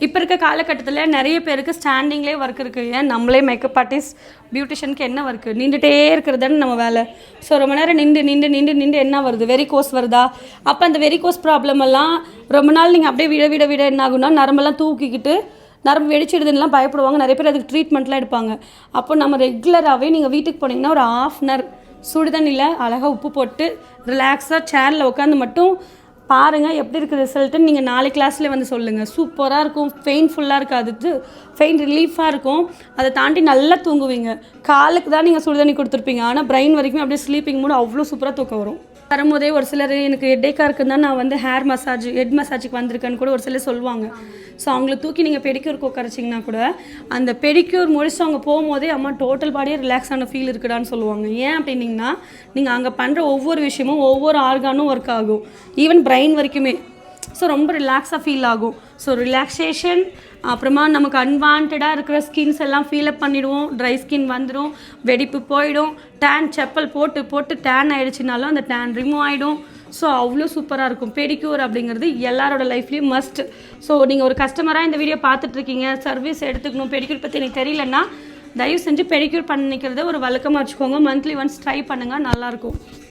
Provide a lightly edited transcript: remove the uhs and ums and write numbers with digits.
இப்போ இருக்க காலகட்டத்தில் நிறைய பேருக்கு ஸ்டாண்டிங்லேயே ஒர்க் இருக்குது. ஏன் நம்மளே மேக்கப் ஆர்டிஸ்ட் பியூட்டிஷியனுக்கு என்ன ஒர்க்கு, நின்றுட்டே இருக்கிறது தானே நம்ம வேலை. ஸோ ரொம்ப நேரம் நின்று என்ன வருது, வெரிகோஸ் வருதா? அப்போ அந்த வெரிகோஸ் ப்ராப்ளம் எல்லாம் ரொம்ப நாள் நீங்கள் அப்படியே விட என்ன ஆகுனா நரம்பெல்லாம் தூக்கிக்கிட்டு நரம்பு வெடிச்சிடுதுன்னெலாம் பயப்படுவாங்க. நிறைய பேர் அதுக்கு ட்ரீட்மெண்ட்லாம் எடுப்பாங்க. அப்போ நம்ம ரெகுலராகவே நீங்கள் வீட்டுக்கு போனீங்கன்னா ஒரு 1/2 hour சுடுதண்ணியில் அழகாக உப்பு போட்டு ரிலாக்ஸாக சேரில் உட்காந்து மட்டும் பாருங்கள் எப்படி இருக்குது ரிசல்ட்டுன்னு. நீங்கள் நாளைக்கு கிளாஸில் வந்து சொல்லுங்கள். சூப்பராக இருக்கும். பெயின்ஃபுல்லாக இருக்காது, பெயின் ரிலீஃபாக இருக்கும். அதை தாண்டி நல்லா தூங்குவீங்க. காலுக்கு தான் நீங்கள் சுடுதண்ணி கொடுத்துருப்பீங்க, ஆனால் பிரெயின் வரைக்கும் அப்படியே ஸ்லீப்பிங் மூடு அவ்வளோ சூப்பராக தூக்கம் வரும். வரும்போதே ஒரு சிலர் எனக்கு ஹெட்டேக்காக இருக்குன்னு தான் நான் வந்து ஹெட் மசாஜுக்கு வந்திருக்கேன்னு கூட ஒரு சிலர் சொல்லுவாங்க. ஸோ அவங்கள தூக்கி நீங்கள் பெடிக்யூருக்கு உட்காரச்சிங்கன்னா கூட அந்த பெடிக்யூர் முடிச்சு அவங்க போகும்போதே அம்மா டோட்டல் பாடியே ரிலாக்ஸ் ஆன ஃபீல் இருக்குடான்னு சொல்லுவாங்க. ஏன் அப்படின்னிங்கன்னா நீங்கள் அங்கே பண்ணுற ஒவ்வொரு விஷயமும் ஒவ்வொரு ஆர்கானும் ஒர்க் ஆகும், ஈவன் பிரெயின் வரைக்குமே. ஸோ ரொம்ப ரிலாக்ஸாக ஃபீல் ஆகும். ஸோ ரிலாக்ஸேஷன், அப்புறமா நமக்கு அன்வான்டாக இருக்கிற ஸ்கின்ஸ் எல்லாம் ஃபீலப் பண்ணிவிடுவோம். ட்ரை ஸ்கின் வந்துடும், வெடிப்பு போயிடும். டேன் செப்பல் போட்டு டேன் ஆகிடுச்சினாலும் அந்த டேன் ரிமூவ் ஆகிடும். ஸோ அவ்வளோ சூப்பராக இருக்கும். பெடிக்யூர் அப்படிங்கிறது எல்லாரோட லைஃப்லேயும் மஸ்ட். ஸோ நீங்கள் ஒரு கஸ்டமராக இந்த வீடியோ பார்த்துட்ருக்கீங்க, சர்வீஸ் எடுத்துக்கணும், பெடிக்யூர் பற்றி எனக்கு தெரியலன்னா தயவு செஞ்சு பெடிக்யூர் பண்ணிக்கிறத ஒரு வழக்கமாக வச்சுக்கோங்க. மந்த்லி ஒன்ஸ் ட்ரை பண்ணுங்கள், நல்லாயிருக்கும்.